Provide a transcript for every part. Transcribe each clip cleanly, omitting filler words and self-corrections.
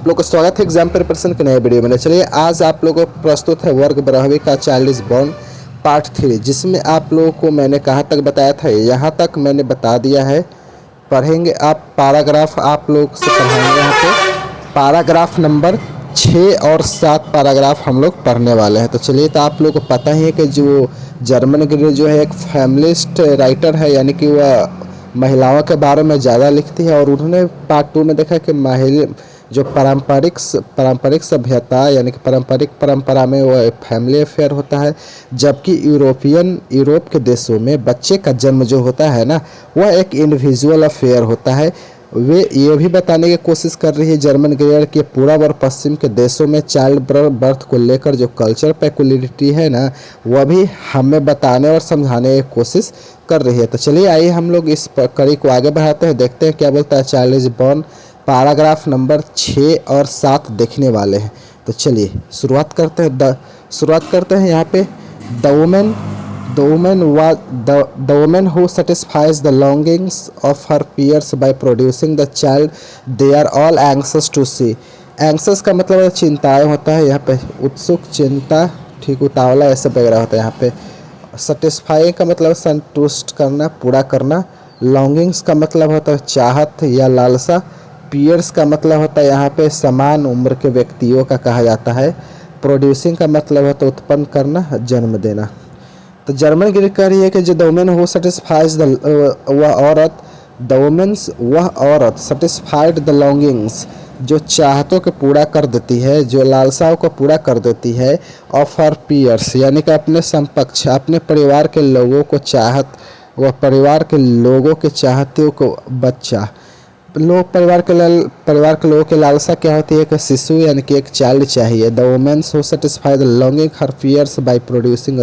आप लोग का स्वागत है एग्जाम प्रिपरेशन के नए वीडियो में। चलिए आज आप लोगों को प्रस्तुत है वर्ग 12वीं का चाइल्ड इज बॉर्न पार्ट 3, जिसमें आप लोगों को मैंने कहाँ तक बताया था यहाँ तक मैंने बता दिया है। पढ़ेंगे आप पैराग्राफ, आप लोग से पढ़ाएंगे यहाँ पे पैराग्राफ नंबर 6 और 7 पैराग्राफ हम लोग पढ़ने वाले हैं। तो चलिए, तो आप लोग को पता ही है कि जो जर्मन ग्रीर जो है एक फैमिलिस्ट राइटर है, यानी कि वह महिलाओं के बारे में ज़्यादा लिखती है। और उन्होंने पार्ट 2 में देखा कि महिला जो पारंपरिक सभ्यता यानी कि पारंपरिक परंपरा में वो फैमिली अफेयर होता है, जबकि यूरोप के देशों में बच्चे का जन्म जो होता है ना, वह एक इंडिविजुअल अफेयर होता है। वे ये भी बताने की कोशिश कर रही है जर्मन ग्रीर के पूर्व और पश्चिम के देशों में चाइल्ड बर्थ को लेकर जो कल्चर पेकुलियरिटी है ना, वह भी हमें बताने और समझाने की कोशिश कर रही है। तो चलिए आइए हम लोग इस कड़ी को आगे बढ़ाते हैं, देखते हैं क्या बोलता है child is born paragraph number 6 और 7 देखने वाले हैं। तो चलिए शुरुआत करते हैं यहाँ पे The woman who satisfies the longings of her peers by producing the child they are all anxious to see। Anxious का मतलब चिंताएं होता है, यहाँ पे उत्सुक, चिंता, ठीक, उतावला, ऐसे वगैरह होता है यहाँ पे। सेटिस्फाई का मतलब संतुष्ट करना, पूरा करना। लॉन्गिंग्स का मतलब होता है चाहत या लालसा। पीयर्स का मतलब होता है यहाँ पे समान उम्र के व्यक्तियों का कहा जाता है। प्रोड्यूसिंग का मतलब होता है उत्पन्न करना, जन्म देना। तो जर्मन ग्रीर कह रही है कि जो द वुमेन हु सेटिस्फाइज वह औरत सेटिस्फाइड द लॉन्गिंग्स, जो चाहतों को पूरा कर देती है, जो लालसाओं को पूरा कर देती है, ऑफ हर पीयर्स यानी कि अपने समकक्ष, अपने परिवार के लोगों को चाहत, वह परिवार के लोगों के चाहते को बच्चा, परिवार के लोगों की लालसा क्या होती है कि शिशु यानी कि एक चाइल्ड चाहिए। The women's who satisfy the longing her peers by producing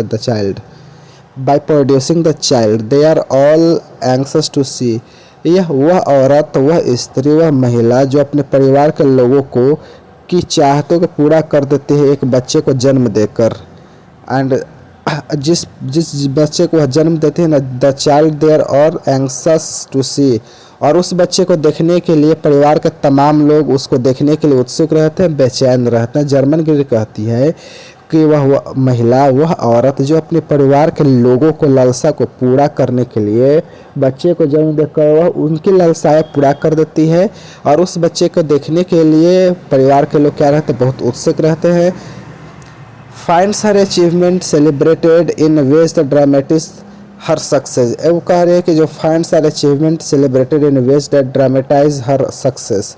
the child they are all anxious to see. यह वह औरत, वह स्त्री, वह महिला जो अपने परिवार के लोगों को की चाहतों को पूरा कर देती है एक बच्चे को जन्म देकर। एंड जिस बच्चे को जन्म देते हैं ना, द चाइल्ड देयर और एंग्सियस टू सी, और उस बच्चे को देखने के लिए परिवार के तमाम लोग उसको देखने के लिए उत्सुक रहते हैं, बेचैन रहते हैं। जर्मन ग्रीर कहती है कि वह महिला, वह औरत जो अपने परिवार के लोगों को लालसा को पूरा करने के लिए बच्चे को जन्म देकर वह उनकी लालसाएं पूरा कर देती है, और उस बच्चे को देखने के लिए परिवार के लोग क्या रहते हैं, बहुत उत्सुक रहते हैं। Finds her achievement celebrated in ways the dramatise her success. वो कह रहे हैं कि जो finds her achievement celebrated in ways that dramatise her success,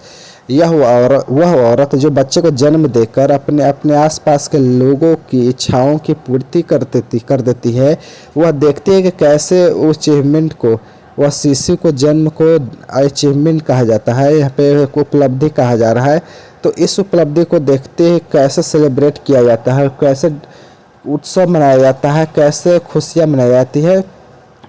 वह औरत जो बच्चे को जन्म देकर अपने आसपास के लोगों की इच्छाओं की पूर्ति कर देती है। वह देखती है कि कैसे उस अचीवमेंट को, वह शिशु को जन्म को अचीवमेंट कहा जाता है, यहाँ पे उपलब्धि कहा जा रहा है। तो इस उपलब्धि को देखते ही कैसे सेलिब्रेट किया जाता है, कैसे उत्सव मनाया जाता है, कैसे खुशियाँ मनाई जाती है।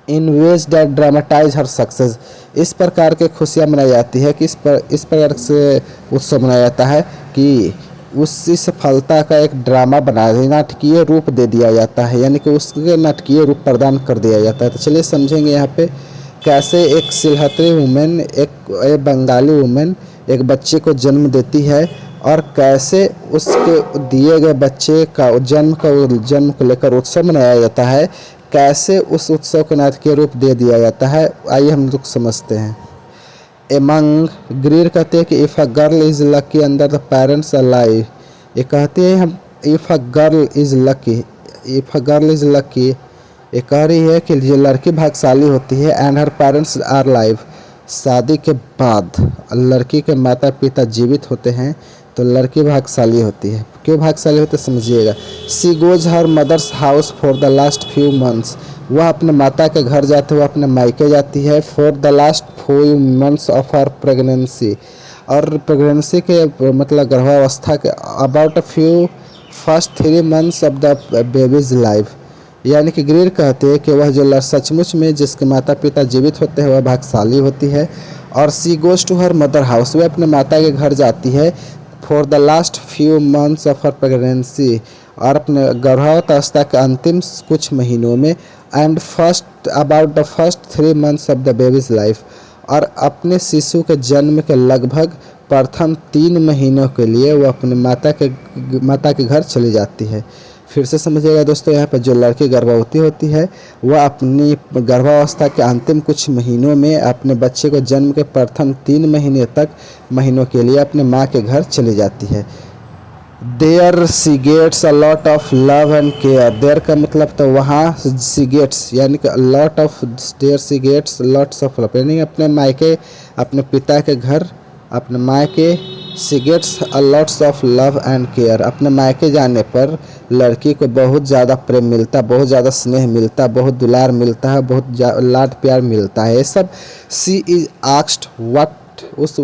In ways that dramatise her success, इस प्रकार के खुशियाँ मनाई जाती है कि इस प्रकार से उत्सव मनाया जाता है कि उसकी सफलता का एक ड्रामा बनाया, नाटकीय रूप दे दिया जाता है, यानी कि उसके नाटकीय रूप प्रदान कर दिया जाता है। तो चलिए समझेंगे यहाँ पे कैसे एक सिलहत्री वुमेन, एक बंगाली वुमेन एक बच्चे को जन्म देती है, और कैसे उसके दिए गए बच्चे का जन्म को लेकर उत्सव मनाया जाता है, कैसे उस उत्सव को नाटकीय रूप दे दिया जाता है। आइए हम लोग समझते हैं। एमंग ग्रीर कहते हैं कि if a girl is lucky under the parents alive, ये कहते हैं हम if a girl is lucky, ये कह रही है कि जो लड़की भाग्यशाली होती है, and her parents are live, शादी के बाद लड़की के माता पिता जीवित होते हैं तो लड़की भाग्यशाली होती है। क्यों भाग्यशाली होती है समझिएगा। She goes her mother's house for the last few months, वह अपने माता के घर जाते हुए अपने मायके जाती है। For the last few months of her pregnancy, और प्रेगनेंसी के मतलब गर्भावस्था के about a few first 3 months of the baby's life, यानी कि ग्रीर कहते हैं कि वह जो सचमुच में जिसके माता पिता जीवित होते हैं वह भाग्यशाली होती है। और she goes to her mother house, वह अपने माता के घर जाती है। For the last few months of her pregnancy, और अपने गर्भावस्था के अंतिम कुछ महीनों में। And about the first 3 months of the baby's life, और अपने शिशु के जन्म के लगभग प्रथम 3 महीनों के लिए वो अपने माता के घर चली जाती है। फिर से समझिएगा दोस्तों, यहाँ पर जो लड़की गर्भवती होती है वह अपनी गर्भावस्था के अंतिम कुछ महीनों में अपने बच्चे को जन्म के प्रथम 3 महीनों के लिए अपने माँ के घर चली जाती है। There she gets a lot of love and care. There का मतलब तो वहाँ सी गेट्स यानी कि lot of, there she gets lots of love यानी अपने मायके, अपने पिता के घर, अपने मायके, she gets a lots of love and care. अपने मायके जाने पर लड़की को बहुत ज़्यादा प्रेम मिलता, बहुत ज़्यादा स्नेह मिलता, बहुत दुलार मिलता है, बहुत लाड प्यार मिलता है। ये सब सी इज आस्क्ड व्हाट, उस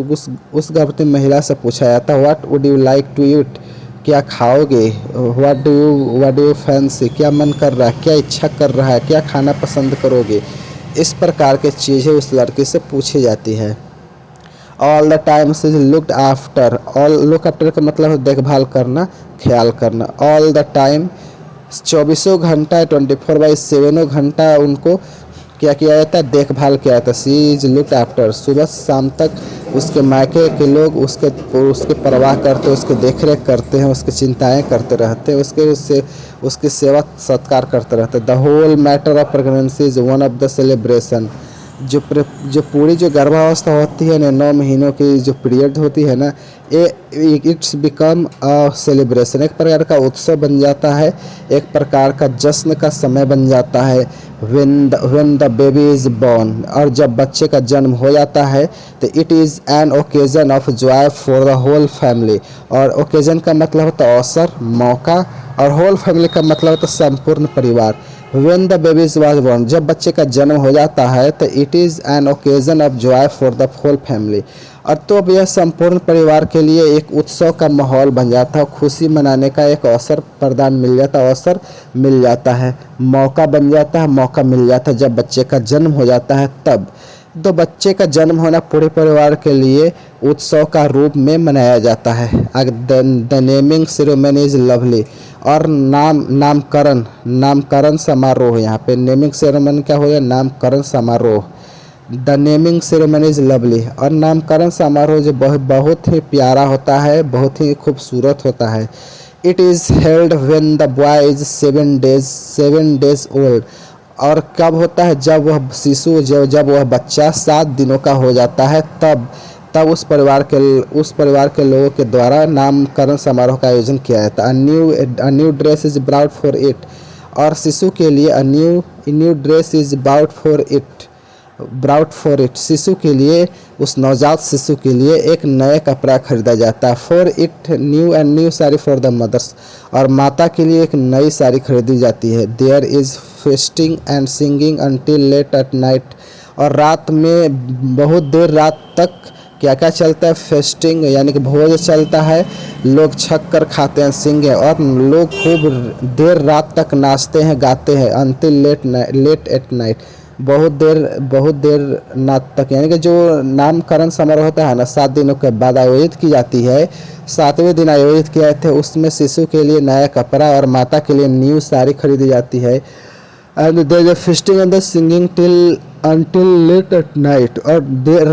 गर्भवती महिला से पूछा जाता है what would you like to eat, क्या खाओगे, व्हाट डू यू फैंसी, क्या मन कर रहा है, क्या इच्छा कर रहा है, क्या खाना पसंद करोगे। इस प्रकार के चीज़ें उस लड़की से पूछी जाती है। All the time she is looked after. All look after का मतलब है देखभाल करना, ख्याल करना। ऑल द टाइम 24 घंटा 24/7 घंटा उनको क्या किया जाता है, देखभाल किया जाता है। सी इज लुक्ड आफ्टर। सुबह शाम तक उसके मायके के लोग उसके परवाह करते हैं, उसके देख रेख करते हैं, उसकी चिंताएं करते रहते हैं, उसकी सेवा सत्कार करते रहते हैं। The whole matter of pregnancy is one of the celebration. जो पूरी जो गर्भावस्था होती है ना, 9 महीनों की जो पीरियड होती है ना, इट्स बिकम अ सेलिब्रेशन। एक प्रकार का उत्सव बन जाता है, एक प्रकार का जश्न का समय बन जाता है। When the baby is born, और जब बच्चे का जन्म हो जाता है तो it is an occasion of joy for the whole family. और ओकेजन का मतलब होता है अवसर, मौका, और होल फैमिली का मतलब होता है संपूर्ण परिवार। When the baby was born, जब बच्चे का जन्म हो जाता है तो it is an occasion of joy for the whole family. और तो अब यह संपूर्ण परिवार के लिए एक उत्सव का माहौल बन जाता है, खुशी मनाने का एक अवसर अवसर मिल जाता है, मौका बन जाता है, मौका मिल जाता है जब बच्चे का जन्म हो जाता है तब। तो बच्चे का जन्म होना पूरे परिवार के लिए उत्सव का रूप में मनाया जाता है। The naming ceremony is lovely. और नामकरण समारोह, यहाँ पे नेमिंग सेरेमनी क्या हो गया, नामकरण समारोह। The naming ceremony is lovely. और नामकरण समारोह जो बहुत ही प्यारा होता है, बहुत ही खूबसूरत होता है। It is held when the boy is 7 days old. और कब होता है, जब वह शिशु जब वह बच्चा 7 दिनों का हो जाता है तब उस परिवार के लोगों के द्वारा नामकरण समारोह का आयोजन किया जाता है। A new dress is brought for it. और शिशु के लिए a new dress is brought for it. शिशु के लिए, उस नवजात शिशु के लिए एक नया कपड़ा खरीदा जाता है। For it new sari for the mothers. और माता के लिए एक नई साड़ी खरीदी जाती है। There is feasting and singing until late at night. और रात में बहुत देर रात तक क्या क्या चलता है, फेस्टिंग यानी कि भोज चलता है, लोग छक कर खाते हैं, सिंगे, और लोग खूब देर रात तक नाचते हैं, गाते हैं। अनटिल लेट एट नाइट, बहुत देर रात तक, यानी कि जो नामकरण समारोह होता है ना 7 दिनों के बाद आयोजित की जाती है, 7वें दिन आयोजित किए थे, उसमें शिशु के लिए नया कपड़ा और माता के लिए न्यू साड़ी खरीदी जाती है। And there is feasting and the singing until late at night. और देर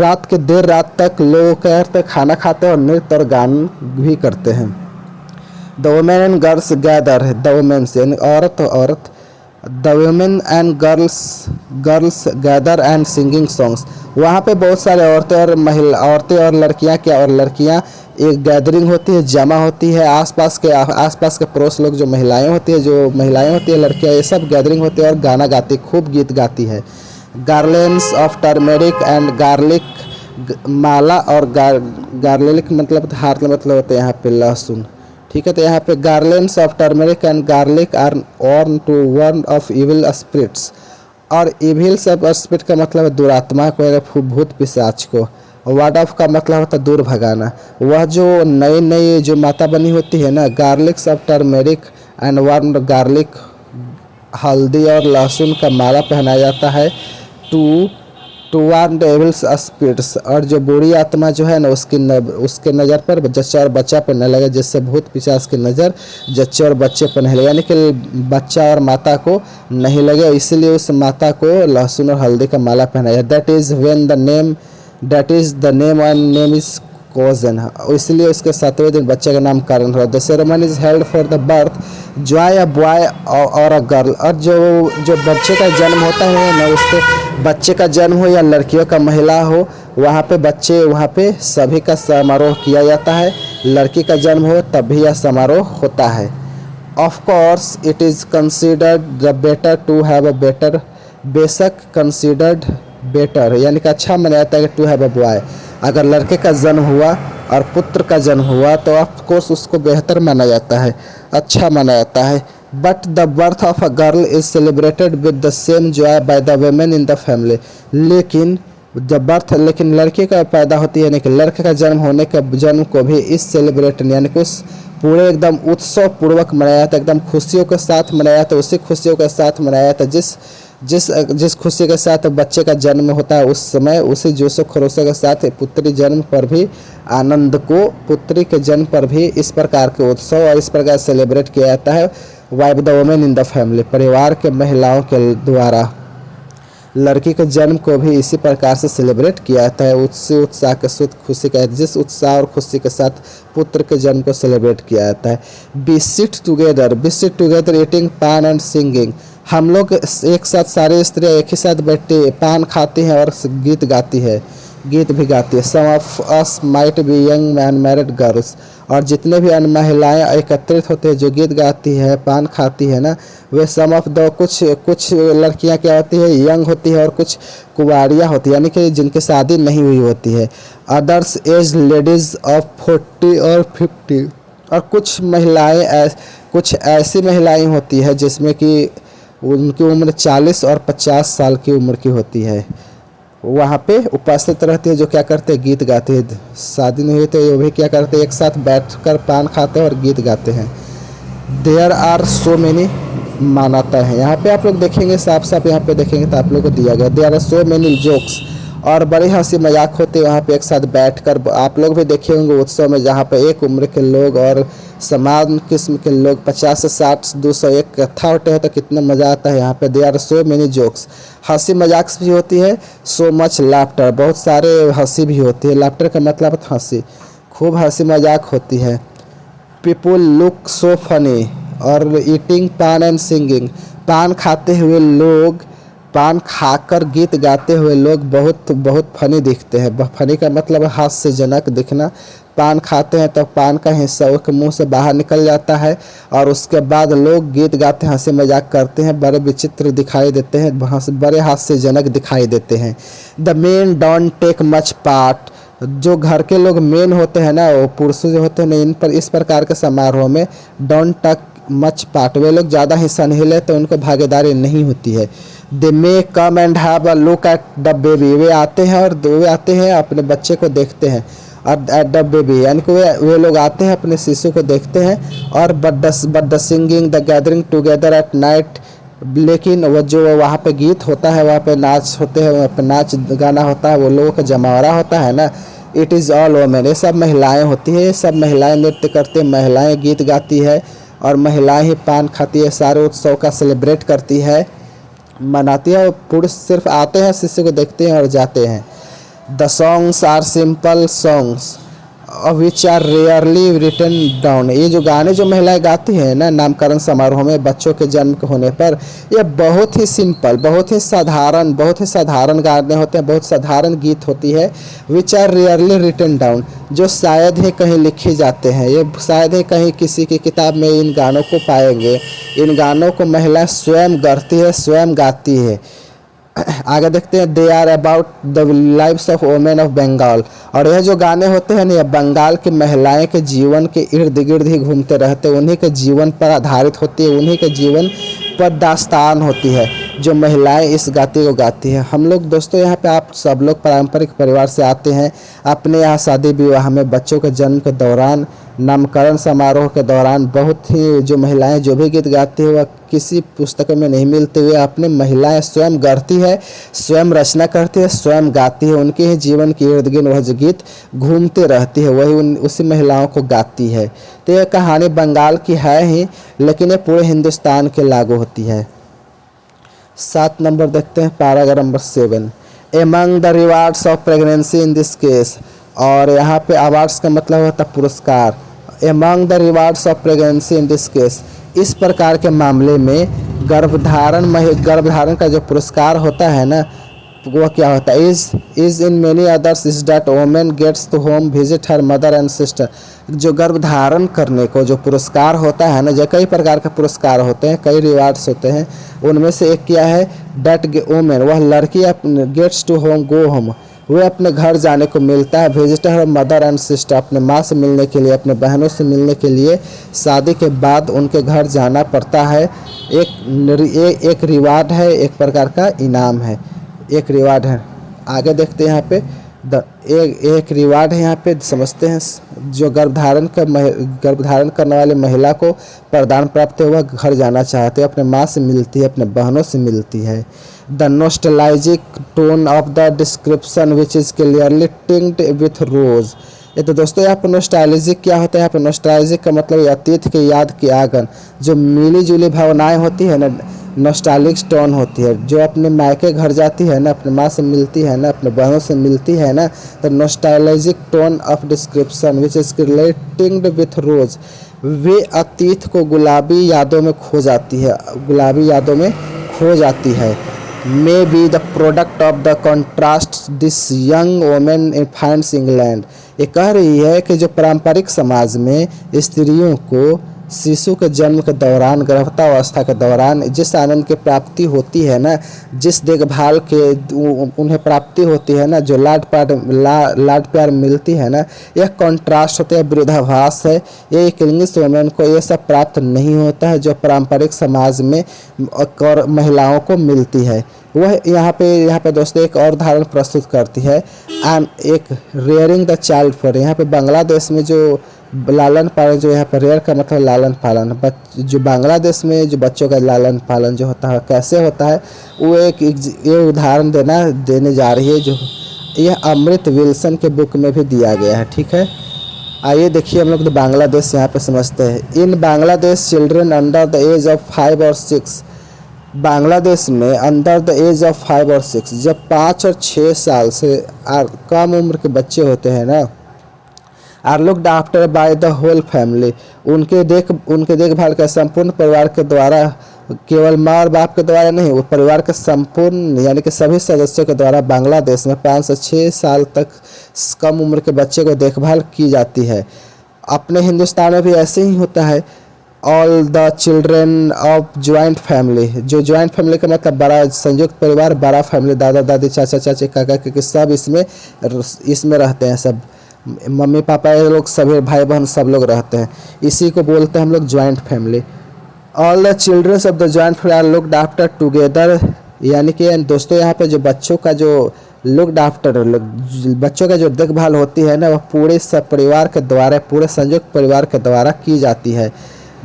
रात तक लोग क्या करते हैं, खाना खाते हैं और नृत्य और गान भी करते हैं। The women and girls gather, the women यानी औरत, the women and girls gather and singing songs. वहाँ पे बहुत सारे औरतें और लड़कियाँ एक गैदरिंग होती है, जमा होती है। आसपास के पड़ोस लोग जो महिलाएं होती है लड़कियां, ये सब गैदरिंग होती है और गाना गाती, खूब गीत गाती है। Garlands of turmeric and garlic, माला और गार्लिक मतलब हाथ मतलब होता है यहाँ पे लहसुन, ठीक है। तो यहाँ पे garlands of turmeric and garlic are on to one off evil spirits. और इविल स्पिरिट का मतलब है दुरात्मा को, भूत पिशाच को। वार्ड ऑफ का मतलब होता है दूर भगाना। वह जो नई जो माता बनी होती है ना, garlics of turmeric and warm garlic, हल्दी और लहसुन का माला पहनाया जाता है टू वार्न एविल्स स्पिरिट्स। और जो बुरी आत्मा जो है ना उसके नज़र पर जच्चा और बच्चा पर न लगे, जिससे भूत पिशाच की नज़र जच्चे और बच्चे पर नहीं लगे, यानी कि बच्चा और माता को नहीं लगे, इसलिए उस माता को लहसुन और हल्दी का माला पहनाया। That is the name and name is cogen, इसलिए उसके 7वें दिन बच्चे का नामकरण हुआ। The ceremony is held for the birth Joy a boy और अ गर्ल, और जो बच्चे का जन्म होता है ना, उसके बच्चे का जन्म हो या लड़कियों का महिला हो, वहाँ पे सभी का समारोह किया जाता है। लड़की का जन्म हो तब भी यह समारोह होता है। Of course it is considered the better to have a better, बेशक कंसिडर्ड बेटर यानी कि अच्छा माना जाता है कि टू हैव अ बॉय, अगर लड़के का जन्म हुआ और पुत्र का जन्म हुआ तो ऑफ कोर्स उसको बेहतर माना जाता है, अच्छा माना जाता है। But the birth of a girl is celebrated with the same Joy by the women in the family, लेकिन लड़के का पैदा होती है यानी कि लड़के का जन्म होने के जन्म को भी इस सेलिब्रेट यानी कि उस पूरे एकदम उत्सव पूर्वक मनाया जाता है, एकदम खुशियों के साथ मनाया जाता है, उसी खुशियों के साथ मनाया जाता है जिस खुशी के साथ बच्चे का जन्म होता है उस समय उसी जोशो खरोशों के साथ पुत्री जन्म पर भी आनंद को, पुत्री के जन्म पर भी इस प्रकार के उत्सव और इस प्रकार सेलिब्रेट किया जाता है। Wife the women in the family, परिवार के महिलाओं के द्वारा लड़की के जन्म को भी इसी प्रकार से सेलिब्रेट किया जाता है, उसी उत्साह के साथ खुशी का, जिस उत्साह और खुशी के साथ पुत्र के जन्म को सेलिब्रेट किया जाता है। बी सिट टुगेदर ईटिंग पान एंड सिंगिंग, हम लोग एक साथ सारे स्त्रियाँ एक ही साथ बैठते पान खाती हैं और गीत भी गाती है। Some of us might be young unmarried girls, और जितने भी महिलाएं एकत्रित होते हैं जो गीत गाती है पान खाती है ना, वे सम ऑफ द कुछ लड़कियां क्या होती है यंग होती है और कुछ कुंवारियां होती है यानी कि जिनकी शादी नहीं हुई होती है। अदर्स एज लेडीज ऑफ 40 और 50, और कुछ ऐसी महिलाएं होती है जिसमें कि उनकी उम्र 40 और 50 साल की उम्र की होती है, वहाँ पे उपस्थित रहती है, जो क्या करते हैं गीत गाते हैं। शादी नहीं हुई तो ये भी क्या करते हैं एक साथ बैठकर पान खाते हैं और गीत गाते हैं। देयर आर सो मेनी, मानाता है यहाँ पे आप लोग देखेंगे साफ यहाँ पे देखेंगे तो आप लोग को दिया गया there are so many jokes, और बड़ी हंसी मजाक होते हैं वहाँ पे एक साथ बैठकर। आप लोग भी देखे होंगे उत्सव में जहाँ पे एक उम्र के लोग और समान किस्म के लोग 50 से 60 200 एक इकट्ठा होते हैं तो कितना मज़ा आता है। यहाँ पे there are so many jokes, हंसी मजाक भी होती है। सो मच लाफ्टर, बहुत सारे हंसी भी होती है। लाफ्टर का मतलब हंसी, खूब हंसी मजाक होती है। पीपुल लुक सो फनी, और ईटिंग पान एंड सिंगिंग, पान खाते हुए लोग, पान खाकर गीत गाते हुए लोग बहुत फनी दिखते हैं। फनी का मतलब हास्यजनक दिखना। पान खाते हैं तो पान का हिस्सा उसके मुंह से बाहर निकल जाता है और उसके बाद लोग गीत गाते हैं, हंसी मजाक करते हैं, बड़े विचित्र दिखाई देते हैं, बड़े हास्यजनक दिखाई देते हैं। The men don't take much part, जो घर के लोग मेन होते हैं ना, वो पुरुष जो होते हैं ना, इन पर इस प्रकार के समारोह में डोंट टेक मच पार्ट, वे लोग ज़्यादा हिस्सा नहीं लेते, उनको भागीदारी नहीं होती है। They may come and have a look at the baby, वे आते हैं अपने बच्चे को देखते हैं। और एट द बेबी यानी कि वे लोग आते हैं अपने शिशु को देखते हैं। और but the singing the gathering together at night, लेकिन वो जो वहाँ पे गीत होता है, वहाँ पे नाच होते हैं, वहाँ पे नाच गाना होता है, वो लोगों का जमावड़ा होता है ना, इट इज़ ऑल वोमेन, ये सब महिलाएं होती हैं, ये सब महिलाएं नृत्य करती हैं, महिलाएं गीत गाती है और महिलाएं ही पान खाती है, सारे उत्सव का सेलिब्रेट करती है, मनाती है। और पुरुष सिर्फ आते हैं, शिष्य को देखते हैं और जाते हैं। The songs are simple songs which are rarely written down, ये जो गाने जो महिलाएं गाती हैं ना नामकरण समारोह में बच्चों के जन्म होने पर, ये बहुत ही सिंपल, बहुत ही साधारण गाने होते हैं, बहुत साधारण गीत होती है। Which are rarely written down, जो शायद ही कहीं लिखे जाते हैं, ये शायद ही कहीं किसी की किताब में इन गानों को पाएंगे। इन गानों को महिलाएं स्वयं गढ़ती है, स्वयं गाती है। आगे देखते हैं। They are about the lives of women of Bengal, और यह जो गाने होते हैं ना, बंगाल की महिलाएं के जीवन के इर्द गिर्द ही घूमते रहते हैं, उन्हीं के जीवन पर आधारित होती है, उन्हीं के जीवन पर दास्तान होती है जो महिलाएं इस गाती को गाती हैं। हम लोग दोस्तों यहाँ पे आप सब लोग पारंपरिक परिवार से आते हैं, अपने यहाँ शादी विवाह में बच्चों के जन्म के दौरान, नामकरण समारोह के दौरान बहुत ही जो महिलाएं जो भी गीत गाती है वह किसी पुस्तक में नहीं मिलते हुए अपने महिलाएं स्वयं गाती है, स्वयं रचना करती है, स्वयं गाती है, उनके ही जीवन के इर्द गिर्द वह जो गीत घूमते रहती है वही उसी महिलाओं को गाती है। तो यह कहानी बंगाल की है ही, लेकिन ये पूरे हिंदुस्तान के लागू होती है। 7 नंबर देखते हैं, paragraph number 7। Among the rewards of pregnancy in this case, और यहाँ पे अवार्ड्स का मतलब होता है पुरस्कार। Among the rewards of pregnancy in this case, इस प्रकार के मामले में गर्भधारण का जो पुरस्कार होता है ना, वो क्या होता है, is in many others is that women gets to home visit her mother and sister. जो गर्भधारण करने को जो पुरस्कार होता है ना, जो कई प्रकार के पुरस्कार होते हैं, कई रिवार्ड्स होते हैं, उनमें से एक क्या है, दैट वोमेन, वह लड़की gets to home go home, वह अपने घर जाने को मिलता है, visit her mother and sister, अपने माँ से मिलने के लिए, अपने बहनों से मिलने के लिए शादी के बाद उनके घर जाना पड़ता है। एक रिवार्ड है, एक प्रकार का इनाम है, एक रिवार्ड है। आगे देखते हैं यहाँ पे एक रिवार्ड है, यहाँ पे समझते हैं। जो गर्भधारण करने वाली महिला को वरदान प्राप्त है, वह घर जाना चाहते हैं, अपने माँ से मिलती है, अपने बहनों से मिलती है। The nostalgic tone of the description which is clearly tinged with rose. ये तो दोस्तों यहाँ पर नॉस्टैल्जिक क्या होता है, यहाँ पर नॉस्टैल्जिक का मतलब अतीत के याद की आगन, जो मिली जुली भावनाएं होती है ना, नॉस्टैल्जिक टोन होती है। जो अपने मायके घर जाती है ना, अपने माँ से मिलती है ना, अपने बहनों से मिलती है ना, तो nostalgic tone of description which is tinged with rose, वे अतीत को गुलाबी यादों में खो जाती है, गुलाबी यादों में खो जाती है। May be the product of the contrast this young women in finds England. ये कह रही है कि जो पारंपरिक समाज में स्त्रियों को शिशु के जन्म के दौरान, गर्भावस्था के दौरान जिस आनंद की प्राप्ति होती है ना, जिस देखभाल के उन्हें प्राप्ति होती है ना, जो लाड प्यार मिलती है ना, यह कॉन्ट्रास्ट होता है, विरोधाभास है। ये एक इंग्लिश वुमेन को ये सब प्राप्त नहीं होता है जो पारंपरिक समाज में और महिलाओं को मिलती है। वह यहाँ पे दोस्तों एक और उदाहरण प्रस्तुत करती है, एंड एक रेयरिंग द चाइल्ड फॉर। यहाँ पे बांग्लादेश में जो लालन पालन, जो यहाँ पर रेयर का मतलब लालन पालन, जो बांग्लादेश में जो बच्चों का लालन पालन जो होता है कैसे होता है, वो ये उदाहरण देने जा रही है, जो यह अमृत विल्सन के बुक में भी दिया गया है। ठीक है, आइए देखिए हम लोग तो बांग्लादेश यहाँ पे समझते हैं। In Bangladesh children under the age of 5 और 6, बांग्लादेश में अंडर द एज ऑफ 5 और 6, जब 5 और 6 साल से कम उम्र के बच्चे होते हैं ना, are looked after by the whole family, उनके देखभाल का संपूर्ण परिवार के द्वारा, केवल माँ और बाप के द्वारा नहीं, वो परिवार के संपूर्ण यानी कि सभी सदस्यों के द्वारा बांग्लादेश में 5 से 6 साल तक कम उम्र के बच्चे को देखभाल की जाती है। अपने हिंदुस्तान में भी ऐसे ही होता है। All the children of joint family, जो ज्वाइंट फैमिली का मतलब बड़ा संयुक्त परिवार, बड़ा फैमिली, दादा दादी, चाचा चाची, काका काकी, सब इसमें रहते हैं, सब मम्मी पापा ये लोग, सभी भाई बहन सब लोग रहते हैं। इसी को बोलते हैं हम लोग joint family. All the childrens of the joint family are looked after together, यानी कि दोस्तों यहाँ पे जो बच्चों का जो लुक्ड आफ्टर, बच्चों का जो देखभाल होती है ना, वह पूरे सब परिवार के द्वारा, पूरे संयुक्त परिवार के द्वारा की जाती है।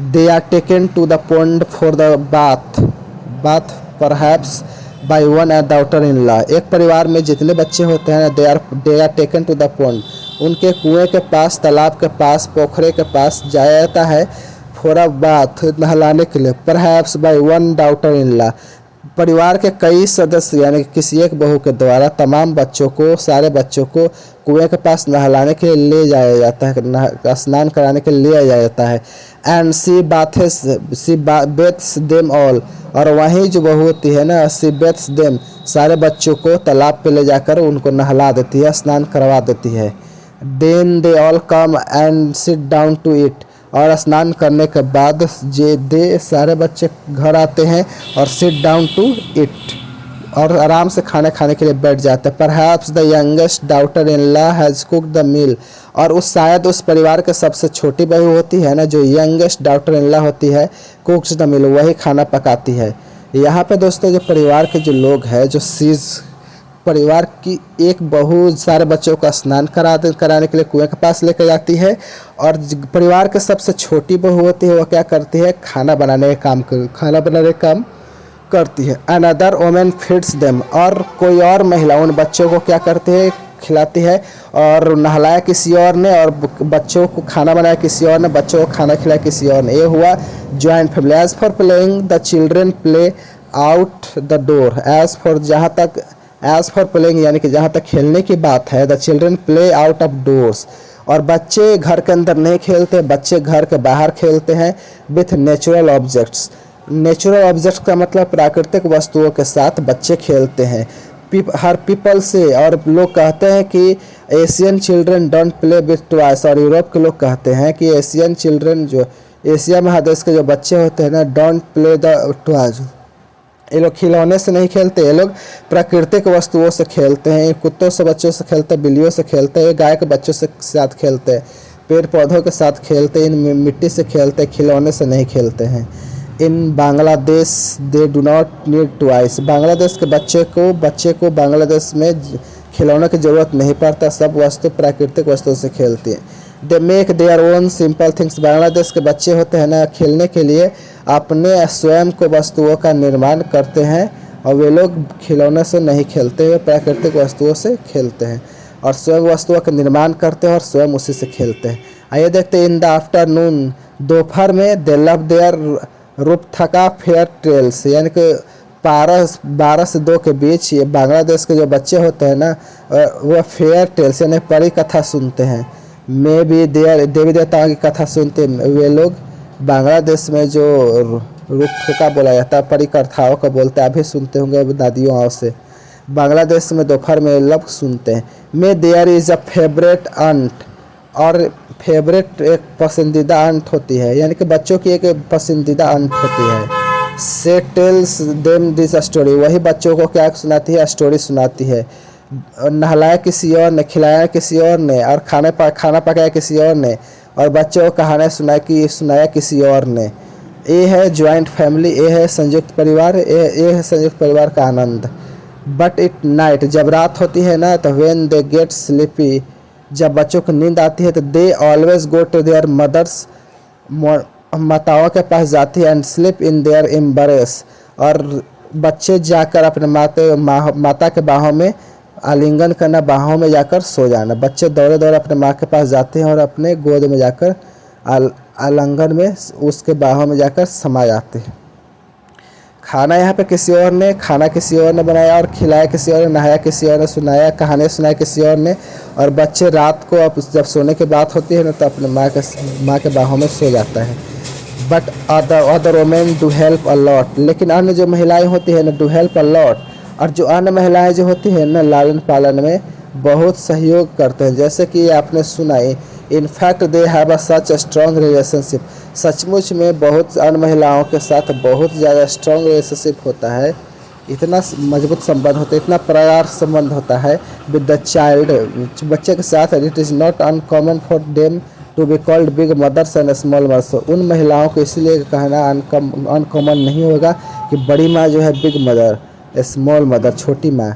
They are taken to the pond for the bath perhaps by one and daughter in law. एक परिवार में जितने बच्चे होते हैं ना, they are taken to the pond, उनके कुएं के पास, तालाब के पास, पोखरे के पास जाया जाता है फॉर अ बाथ, नहलाने के लिए। Perhaps by one daughter in law, परिवार के कई सदस्य यानी किसी एक बहू के द्वारा तमाम बच्चों को, सारे बच्चों को कुएं के पास नहलाने के लिए ले जाया जाता है, स्नान कराने के लिए ले जाया जाता है। And she bathes them all, और वहीं जो बहू होती है ना, सी बेथ्स देम, सारे बच्चों को तालाब पे ले जाकर उनको नहला देती है, स्नान करवा देती है। Then they all come and sit down to it, और स्नान करने के बाद सारे बच्चे घर आते हैं और सिट डाउन टू इट, और आराम से खाना खाने के लिए बैठ जाते हैं। Perhaps the youngest daughter in law has cooked the meal, और शायद उस परिवार के सबसे छोटी बहू होती है ना, जो यंगेस्ट डॉटर इन लॉ होती है, कुक्स द मील, वही खाना पकाती है। यहाँ पे दोस्तों जो परिवार के जो लोग हैं, जो परिवार की एक बहू सारे बच्चों का स्नान कराने के लिए कुएं के पास लेकर जाती है, और परिवार के सबसे छोटी बहू होती है, वह क्या करती है, खाना बनाने का काम करती है। अनदर वोमेन फीड्स देम, और कोई और महिला उन बच्चों को क्या करती है, खिलाती है, और नहलाया किसी और ने, और बच्चों को खाना बनाया किसी और ने, बच्चों को खाना खिलाया किसी और ने। ये हुआ joint family. As for playing the children play out the door, as for जहाँ तक एज फॉर प्लेइंग यानी कि जहाँ तक खेलने की बात है, the children play out of doors, और बच्चे घर के अंदर नहीं खेलते, बच्चे घर के बाहर खेलते हैं with natural objects. Natural objects का मतलब प्राकृतिक वस्तुओं के साथ बच्चे खेलते हैं। हर पीपल से, और लोग कहते हैं कि Asian children don't play with toys, और यूरोप के लोग कहते हैं कि एशियन चिल्ड्रन, जो एशिया महादेश के जो बच्चे होते हैं ना, डोंट प्ले द टॉयज, ये लोग खिलौने से नहीं खेलते, ये लोग प्राकृतिक वस्तुओं से खेलते हैं। कुत्तों से बच्चों से खेलते हैं, बिल्लियों से खेलते हैं, गाय के बच्चों से साथ खेलते हैं, पेड़ पौधों के साथ खेलते हैं, इन मिट्टी से खेलते हैं, खिलौने से नहीं खेलते हैं। In Bangladesh they do not need toys, Bangladesh के बच्चे को बांग्लादेश में खिलौने की ज़रूरत नहीं पड़ता, सब वस्तु प्राकृतिक वस्तुओं से खेलती हैं। They make their own simple things, Bangladesh के बच्चे होते हैं ना, खेलने के लिए अपने स्वयं को वस्तुओं का निर्माण करते हैं, और वे लोग खिलौने से नहीं खेलते, वे प्राकृतिक वस्तुओं से खेलते हैं और स्वयं वस्तुओं का निर्माण करते हैं और स्वयं उसी से खेलते हैं। आइए देखते हैं इन द आफ्टरनून, दोपहर में, they love their Rupkatha fairy tales, यानी कि 12 से 2 के बीच ये बांग्लादेश के जो बच्चे होते हैं ना, वह फेयर टेल्स यानी परी कथा सुनते हैं। में भी देवी देवताओं की कथा सुनते हैं। वे लोग बांग्लादेश में जो रूपथका बोला जाता है, परी कथाओं को बोलते हैं, अभी सुनते होंगे दादियों से। बांग्लादेश में दोपहर में लोग सुनते हैं। में there is a favourite aunt, और फेवरेट एक पसंदीदा आंट होती है, यानी कि बच्चों की एक पसंदीदा आंट होती है। से टेल्स देम दिस स्टोरी, वही बच्चों को क्या सुनाती है, स्टोरी सुनाती है। नहलाया किसी और ने, खिलाया किसी और ने, और खाना पकाया किसी और ने, और बच्चों को कहानी सुनाया किसी और ने। ये है जॉइंट फैमिली, ये है संयुक्त परिवार, ये है संयुक्त परिवार का आनंद। बट इट नाइट, जब रात होती है ना, तो व्हेन दे गेट स्लीपी, जब बच्चों को नींद आती है, तो they always go to their mothers, माताओं के पास जाती है, and sleep in their embrace, और बच्चे जाकर अपने माता के बाहों में आलिंगन करना, बाहों में जाकर सो जाना। बच्चे दौड़े दौड़े अपने माँ के पास जाते हैं और अपने गोद में जाकर आलिंगन में उसके बाहों में जाकर समा जाते हैं। खाना यहाँ पे खाना किसी और ने बनाया, और खिलाया किसी और ने, नहाया किसी और ने, सुनाया कहानी सुनाया किसी और ने, और बच्चे रात को अब जब सोने की बात होती है ना, तो अपने माँ के बाहों में सो जाता है। But other women do help a lot, लेकिन अन्य जो महिलाएं होती है ना, डू हेल्प अ लॉट, और जो अन्य महिलाएं जो होती है ना, लालन पालन में बहुत सहयोग करते हैं। जैसे कि आपने सुना, in fact they have a such strong relationship, सचमुच में बहुत अन्य महिलाओं के साथ बहुत ज़्यादा स्ट्रॉन्ग रिलेशनशिप होता है, इतना मजबूत संबंध होता है, इतना प्यार संबंध होता है विद द चाइल्ड, बच्चे के साथ। It is not uncommon for them to be called big mothers and small mothers, उन महिलाओं को इसलिए कहना अनकॉमन नहीं होगा कि बड़ी माँ जो है बिग मदर, स्मॉल मदर छोटी माँ।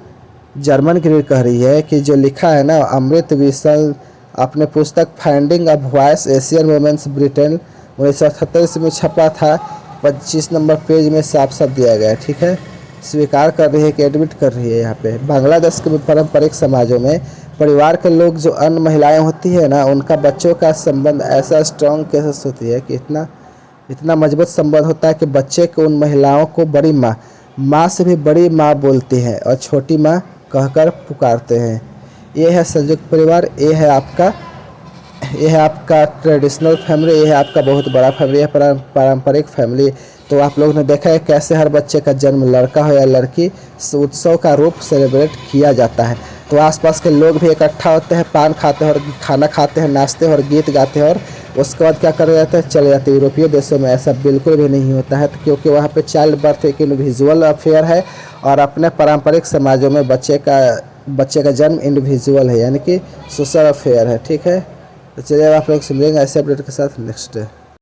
जर्मन ग्रीड कह रही है कि जो लिखा है ना, अमृत विसल अपने पुस्तक finding a voice Asian women's Britain 1978 में छपा था, 25 नंबर पेज में साफ साफ दिया गया है। ठीक है, स्वीकार कर रही है कि एडमिट कर रही है। यहाँ पे बांग्लादेश के पारंपरिक समाजों में परिवार के लोग जो अन्य महिलाएं होती है ना, उनका बच्चों का संबंध ऐसा स्ट्रॉन्ग कैसे होती है कि इतना मजबूत संबंध होता है कि बच्चे को उन महिलाओं को बड़ी माँ से भी बड़ी माँ बोलते हैं और छोटी माँ कहकर पुकारते हैं। ये है संयुक्त परिवार, ये है आपका ट्रेडिशनल फैमिली, ये है आपका बहुत बड़ा फैमिली, है पारंपरिक फैमिली। तो आप लोगों ने देखा है कैसे हर बच्चे का जन्म, लड़का हो या लड़की, उत्सव का रूप सेलिब्रेट किया जाता है। तो आसपास के लोग भी इकट्ठा होते हैं, पान खाते हैं और खाना खाते हैं, नाचते हैं और गीत गाते हैं, और उसके बाद क्या कर जाते हैं, चले जाते हैं। यूरोपीय देशों में ऐसा बिल्कुल भी नहीं होता है, क्योंकि वहाँ पे चाइल्ड बर्थ एक इंडिविजुअल अफेयर है, और अपने पारंपरिक समाजों में बच्चे का जन्म इंडिविजुअल है, यानी कि सोशल अफेयर है। ठीक है, तो चलिए आप लोग सुनेंगे ऐसे अपडेट के साथ नेक्स्ट डे।